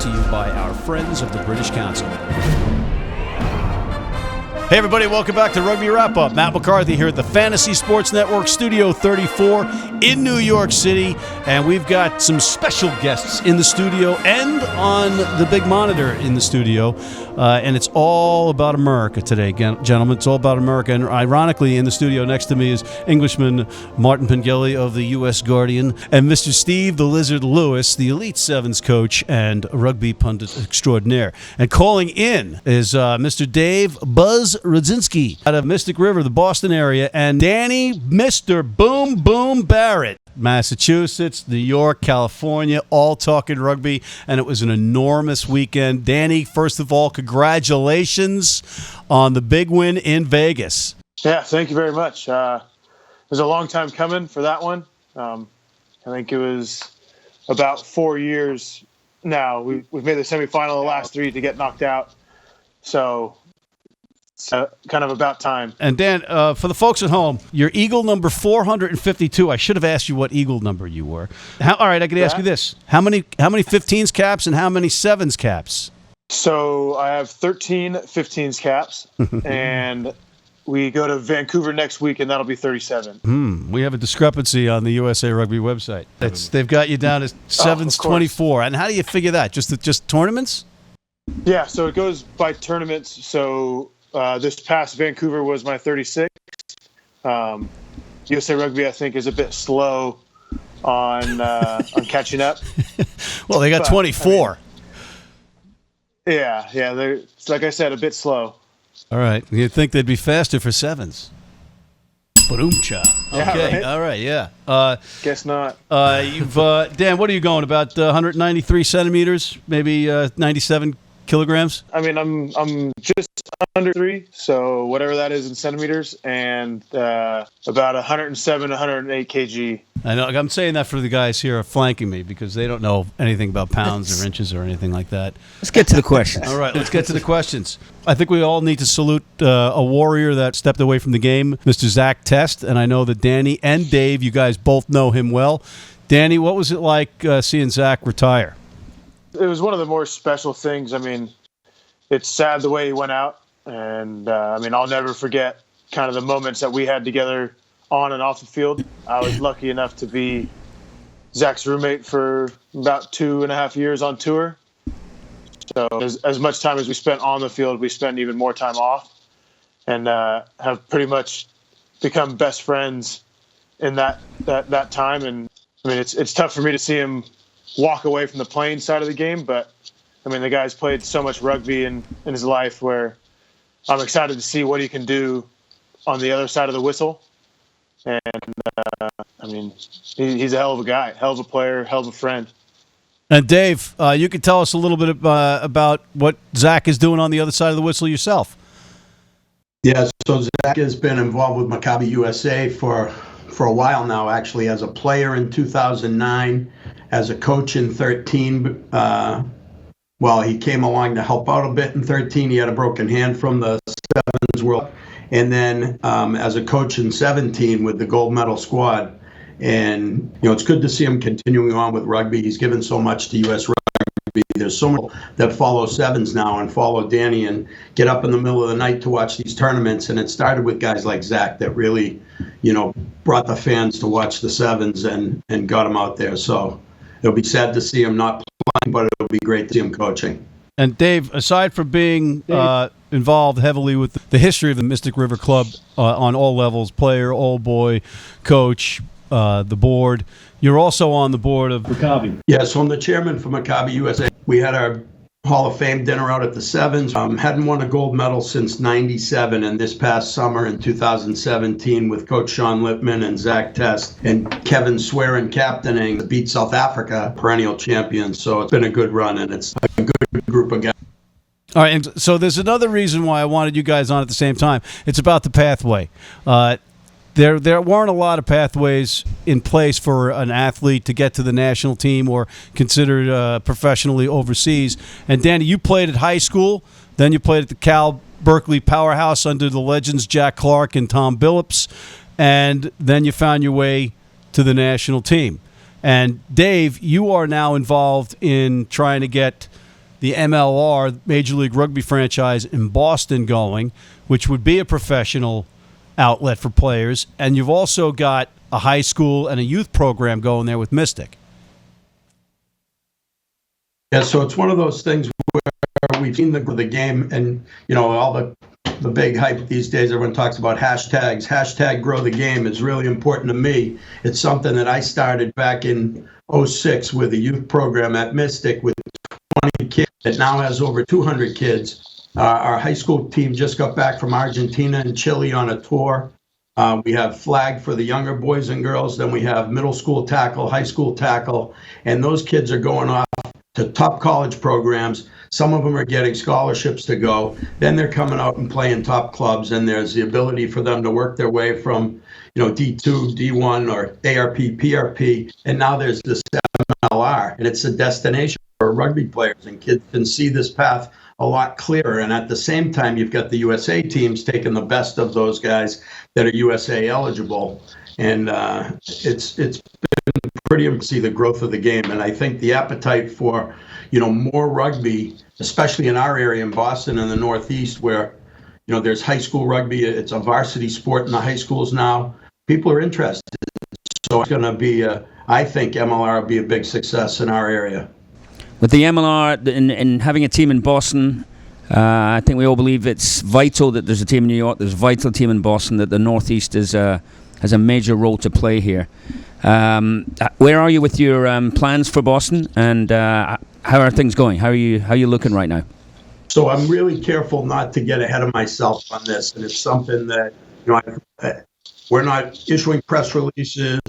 brought to you by our friends of the British Council. Hey everybody, welcome back to Rugby Wrap-Up. Matt McCarthy here at the Fantasy Sports Network, Studio 34 in New York City. And we've got some special guests in the studio and on the big monitor in the studio. And it's all about America today, gentlemen. It's all about America. And ironically, in the studio next to me is Englishman Martin Pengelly of the U.S. Guardian and Mr. Steve the Lizard Lewis, the Elite Sevens coach and rugby pundit extraordinaire. And calling in is Mr. Dave Buzz Rudzinsky out of Mystic River, the Boston area, and Danny Mr. Boom Boom Barrett, Massachusetts, New York, California, all talking rugby, and it was an enormous weekend. Danny, first of all, congratulations on the big win in Vegas. Yeah, thank you very much. It was a long time coming for that one. I think it was about 4 years now. We've made the semifinal the last three to get knocked out. So it's kind of about time. And Dan, for the folks at home, your Eagle number 452. I should have asked you what Eagle number you were. All right, I could ask you this: how many 15s caps and how many 7s caps? So I have 13 15s caps, and we go to Vancouver next week, and that'll be 37. We have a discrepancy on the USA Rugby website. They've got you down as 7s 24. And how do you figure that? Just tournaments? Yeah, so it goes by tournaments. So this past Vancouver was my 36th. USA Rugby, I think, is a bit slow on catching up. Well, they got 24. Yeah, they're, like I said, a bit slow. All right. You'd think they'd be faster for 7s. Boom-cha. Okay, right? All right, yeah. Guess not. You've Dan, what are you going, about 193 centimeters, maybe 97 kilograms? I mean, I'm just under 3, so whatever that is in centimeters, and about 107, 108 kg. I know. I'm saying that for the guys here flanking me because they don't know anything about pounds or inches or anything like that. Let's get to the questions. All right, let's get to the questions. I think we all need to salute a warrior that stepped away from the game, Mr. Zack Test, and I know that Danny and Dave, you guys both know him well. Danny, what was it like seeing Zack retire? It was one of the more special things. I mean, it's sad the way he went out, and I'll never forget kind of the moments that we had together on and off the field. I was lucky enough to be Zack's roommate for about 2.5 years on tour. So as much time as we spent on the field, we spent even more time off, and have pretty much become best friends in that time. And I mean, it's tough for me to see him walk away from the playing side of the game, but I mean, the guy's played so much rugby in his life where I'm excited to see what he can do on the other side of the whistle. And I mean, he's a hell of a guy, hell of a player, hell of a friend. And Dave, you could tell us a little bit about what Zack is doing on the other side of the whistle yourself. Yeah, so Zack has been involved with Maccabi USA for a while now, actually, as a player in 2009, as a coach in 13. Well, he came along to help out a bit in 13. He had a broken hand from the Sevens World. And then as a coach in 17 with the gold medal squad. And, it's good to see him continuing on with rugby. He's given so much to U.S. rugby. There's so many that follow Sevens now and follow Danny and get up in the middle of the night to watch these tournaments. And it started with guys like Zack that really, brought the fans to watch the Sevens and got them out there. So it'll be sad to see him not playing, but it'll be great to see him coaching. And Dave, aside from being involved heavily with the history of the Mystic River Club on all levels, player, old boy, coach, the board, you're also on the board of Maccabi. Yeah, so I'm the chairman for Maccabi USA. We had our Hall of Fame dinner out at the Sevens. Hadn't won a gold medal since '97, and this past summer in 2017 with Coach Sean Lippman and Zack Test and Kevin Swearin captaining, beat South Africa, perennial champions. So it's been a good run, and it's a good group of guys. All right, and so there's another reason why I wanted you guys on at the same time. It's about the pathway. There weren't a lot of pathways in place for an athlete to get to the national team or considered professionally overseas. And Danny, you played at high school, then you played at the Cal Berkeley powerhouse under the legends Jack Clark and Tom Billups, and then you found your way to the national team. And Dave, you are now involved in trying to get the MLR, Major League Rugby franchise in Boston, going, which would be a professional outlet for players. And you've also got a high school and a youth program going there with Mystic. Yeah, so it's one of those things where we've seen the game, and all the big hype these days. Everyone talks about hashtags. Hashtag grow the game is really important to me. It's something that I started back in '06 with a youth program at Mystic with 20 kids. It now has over 200 kids. Our high school team just got back from Argentina and Chile on a tour. We have flag for the younger boys and girls. Then we have middle school tackle, high school tackle, and those kids are going off to top college programs. Some of them are getting scholarships to go. Then they're coming out and playing top clubs, and there's the ability for them to work their way from, D2, D1, or ARP, PRP, and now there's this MLR, and it's a destination for rugby players, and kids can see this path a lot clearer. And at the same time, you've got the USA teams taking the best of those guys that are USA eligible, and it's been pretty impressive to see the growth of the game. And I think the appetite for more rugby, especially in our area in Boston and the Northeast, where there's high school rugby. It's a varsity sport in the high schools now. People are interested, so it's going to be I think MLR will be a big success in our area. With the MLR and having a team in Boston, I think we all believe it's vital that there's a team in New York, there's a vital team in Boston, that the Northeast has a major role to play here. Where are you with your plans for Boston, and how are things going? How are you looking right now? So I'm really careful not to get ahead of myself on this, and it's something that we're not issuing press releases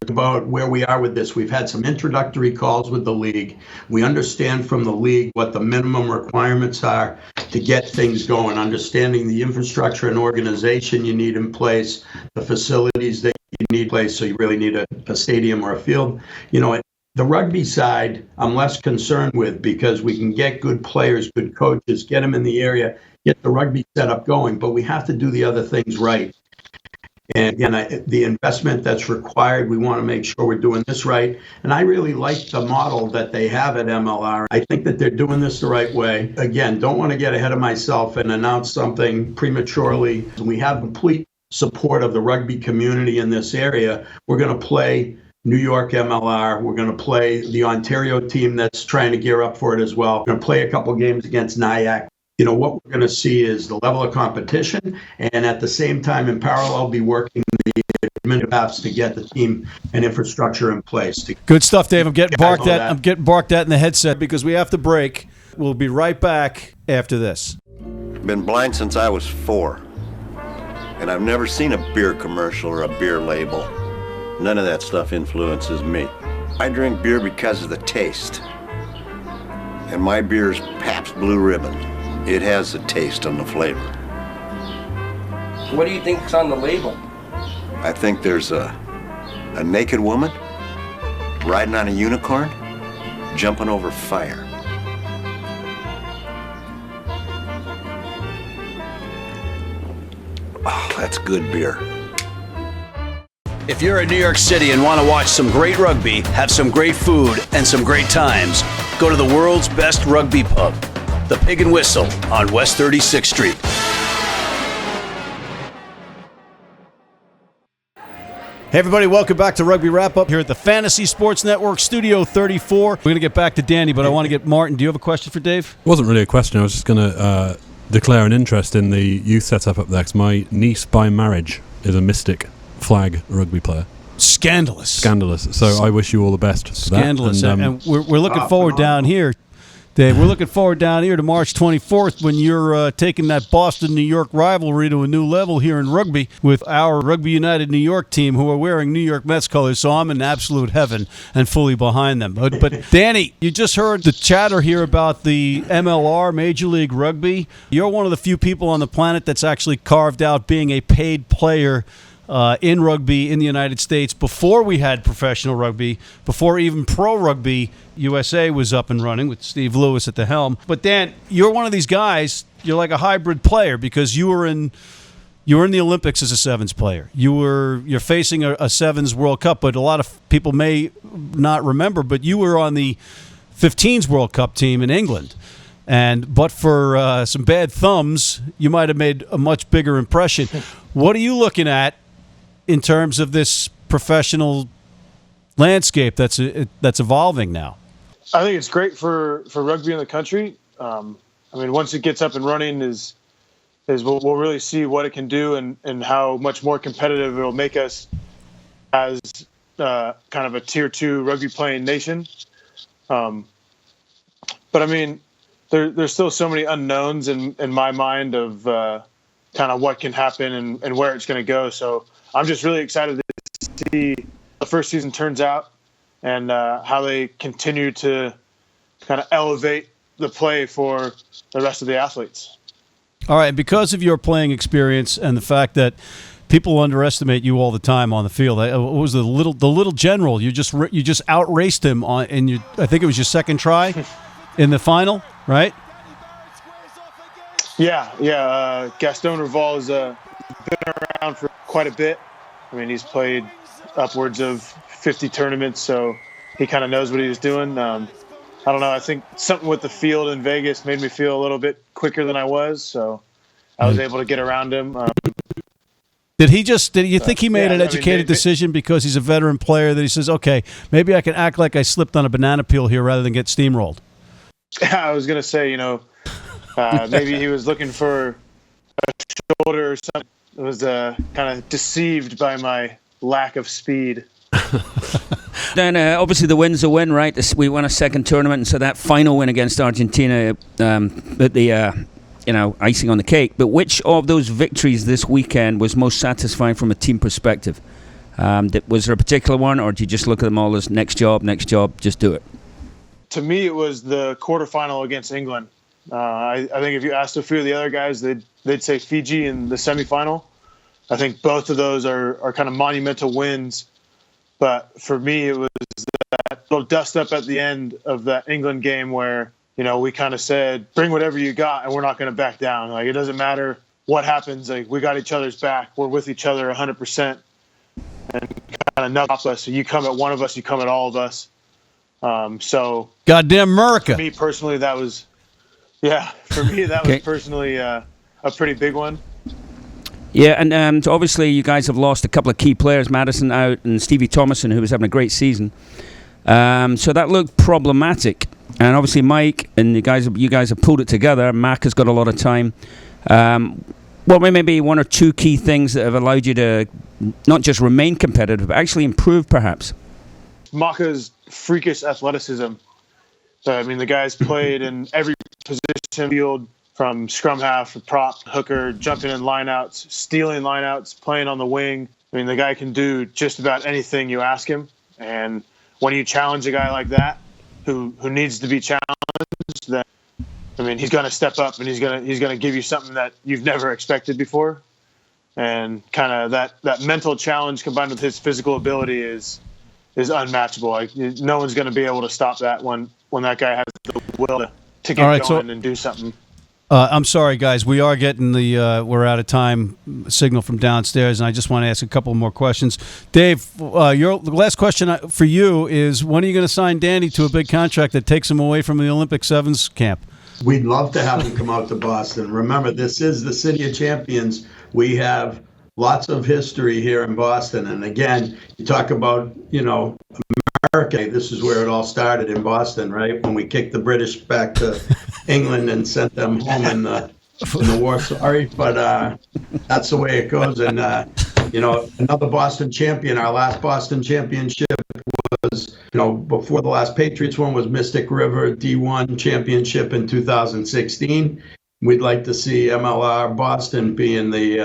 about where we are with this. We've had some introductory calls with the league. We understand from the league what the minimum requirements are to get things going, understanding the infrastructure and organization you need in place, the facilities that you need in place, so you really need a stadium or a field. The rugby side, I'm less concerned with, because we can get good players, good coaches, get them in the area, get the rugby setup going, but we have to do the other things right. And again, the investment that's required, we want to make sure we're doing this right. And I really like the model that they have at MLR. I think that they're doing this the right way. Again, don't want to get ahead of myself and announce something prematurely. We have complete support of the rugby community in this area. We're going to play New York MLR. We're going to play the Ontario team that's trying to gear up for it as well. We're going to play a couple games against Nyack. What we're going to see is the level of competition, and at the same time, in parallel, be working the administrative paths to get the team and infrastructure in place. Good stuff, Dave. I'm getting barked at in the headset because we have to break. We'll be right back after this. Been blind since I was 4, and I've never seen a beer commercial or a beer label. None of that stuff influences me. I drink beer because of the taste, and my beer's Pabst Blue Ribbon. It has the taste and the flavor. What do you think's on the label? I think there's a naked woman riding on a unicorn, jumping over fire. Oh, that's good beer. If you're in New York City and want to watch some great rugby, have some great food, and some great times, go to the world's best rugby pub, the Pig and Whistle on West 36th Street. Hey everybody, welcome back to Rugby Wrap-Up here at the Fantasy Sports Network, Studio 34. We're going to get back to Danny, but I want to get Martin. Do you have a question for Dave? It wasn't really a question. I was just going to declare an interest in the youth setup up there, because my niece by marriage is a Mystic flag rugby player. Scandalous. So I wish you all the best for Scandalous. that. And we're looking forward down here, Dave. We're looking forward down here to March 24th when you're taking that Boston-New York rivalry to a new level here in rugby with our Rugby United New York team, who are wearing New York Mets colors, so I'm in absolute heaven and fully behind them. But Danny, you just heard the chatter here about the MLR, Major League Rugby. You're one of the few people on the planet that's actually carved out being a paid player in rugby in the United States before we had professional rugby, before even Pro Rugby USA was up and running with Steve Lewis at the helm. But Dan, you're one of these guys, you're like a hybrid player because you were in the Olympics as a sevens player. You're facing a sevens World Cup, but a lot of people may not remember, but you were on the 15s World Cup team in England. but for some bad thumbs, you might have made a much bigger impression. What are you looking at in terms of this professional landscape that's evolving now? I think it's great for rugby in the country. I mean, once it gets up and running, we'll really see what it can do and how much more competitive it'll make us as kind of a tier 2 rugby playing nation. But I mean, there's still so many unknowns in my mind of kind of what can happen and where it's going to go. So I'm just really excited to see the first season turns out and how they continue to kind of elevate the play for the rest of the athletes. All right, and because of your playing experience and the fact that people underestimate you all the time on the field, what was the little general? You just outraced him I think it was your second try in the final, right? Yeah. Gaston Rival has been around for quite a bit. I mean, he's played upwards of 50 tournaments, so he kind of knows what he was doing. I don't know. I think something with the field in Vegas made me feel a little bit quicker than I was, so I was able to get around him. Did you think he made an educated decision because he's a veteran player that he says, okay, maybe I can act like I slipped on a banana peel here rather than get steamrolled? I was going to say, maybe he was looking for a shoulder or something. I was kind of deceived by my lack of speed. Then obviously the win's a win, right? We won a second tournament, and so that final win against Argentina at the icing on the cake. But which of those victories this weekend was most satisfying from a team perspective? Was there a particular one, or do you just look at them all as next job, just do it? To me, it was the quarterfinal against England. I think if you asked a few of the other guys, they'd say Fiji in the semifinal. I think both of those are kind of monumental wins. But for me, it was that little dust up at the end of that England game where, we kind of said, bring whatever you got and we're not going to back down. Like, it doesn't matter what happens. Like, we got each other's back. We're with each other 100%. And kind of knock us. So you come at one of us, you come at all of us. So goddamn America. For me personally, that was personally a pretty big one. Yeah, and so obviously you guys have lost a couple of key players, Madison out and Stevie Thomason, who was having a great season. So that looked problematic. And obviously Mike and you guys have pulled it together. Mac has got a lot of time. What maybe one or two key things that have allowed you to not just remain competitive, but actually improve perhaps? Maka's freakish athleticism. So, I mean, the guy's played in every position field, from scrum half, prop, hooker, jumping in lineouts, stealing lineouts, playing on the wing. I mean, the guy can do just about anything you ask him. And when you challenge a guy like that, who needs to be challenged, then he's going to step up and he's going to give you something that you've never expected before. And kind of that mental challenge combined with his physical ability is unmatchable. Like, no one's going to be able to stop that when that guy has the will to get going and do something. I'm sorry, guys. We are getting we're out of time signal from downstairs, and I just want to ask a couple more questions. Dave, your last question for you is, when are you going to sign Danny to a big contract that takes him away from the Olympic Sevens camp? We'd love to have him come out to Boston. Remember, this is the City of Champions. We have lots of history here in Boston. And again, you talk about, America. This is where it all started, in Boston, right? When we kicked the British back to England and sent them home in the war. Sorry, but that's the way it goes. And, another Boston champion, our last Boston championship was, before the last Patriots one, was Mystic River D1 championship in 2016. We'd like to see MLR Boston being the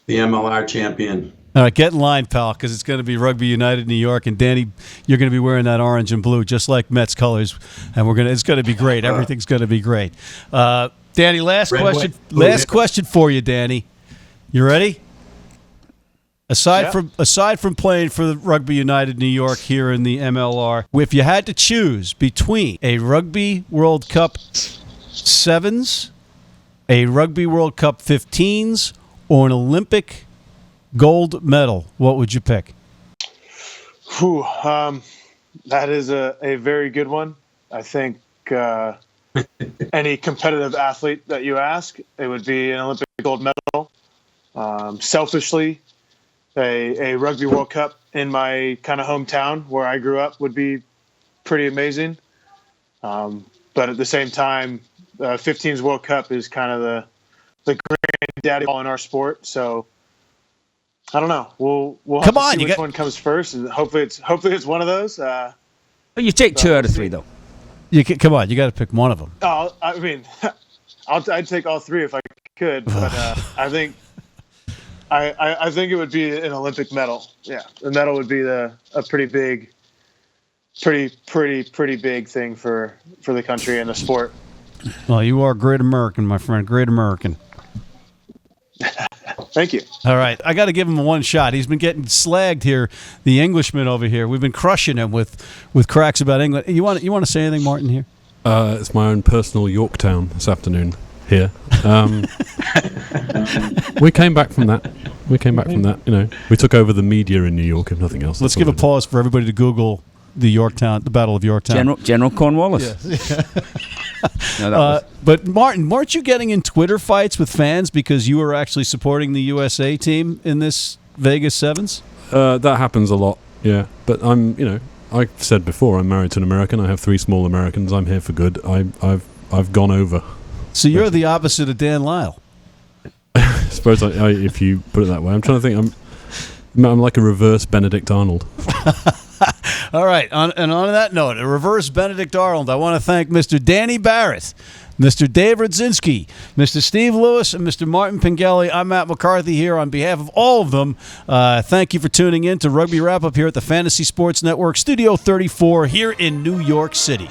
MLR champion. All right, get in line, pal, because it's going to be Rugby United New York, and Danny, you're going to be wearing that orange and blue, just like Mets colors, and it's going to be great. Everything's going to be great. Danny, last question for you, Danny. You ready? Aside from playing for the Rugby United New York here in the MLR, if you had to choose between a Rugby World Cup Sevens, a Rugby World Cup 15s, or an Olympic gold medal, what would you pick? That is a very good one. I think any competitive athlete that you ask, it would be an Olympic gold medal. Selfishly, a Rugby World Cup in my kind of hometown where I grew up would be pretty amazing. But at the same time, 15's World Cup is kind of the granddaddy ball in our sport. So I don't know. We'll have to see which one comes first, and hopefully it's one of those. But you take 2 out of 3 though. Come on, you got to pick one of them. Oh, I mean, I'd take all 3 if I could, but I think it would be an Olympic medal. Yeah, the medal would be a pretty big thing for the country and the sport. Well, you are a great American, my friend. Great American. Thank you. All right, I got to give him one shot. He's been getting slagged here, the Englishman over here. We've been crushing him with cracks about England. You want to say anything, Martin? Here, it's my own personal Yorktown this afternoon. Here, we came back from that. We took over the media in New York, if nothing else. Let's give a pause for everybody to Google the Battle of Yorktown. General Cornwallis. Yeah. But Martin, weren't you getting in Twitter fights with fans because you were actually supporting the USA team in this Vegas Sevens? That happens a lot, yeah. But I've said before, I'm married to an American. I have 3 small Americans. I'm here for good. I've gone over. So you're the opposite of Dan Lyle. I suppose if you put it that way. I'm trying to think. I'm like a reverse Benedict Arnold. All right, on that note, a reverse Benedict Arnold, I want to thank Mr. Danny Barrett, Mr. Dave Rudzinsky, Mr. Steve Lewis, and Mr. Martin Pengally. I'm Matt McCarthy here on behalf of all of them. Thank you for tuning in to Rugby Wrap-Up here at the Fantasy Sports Network, Studio 34 here in New York City.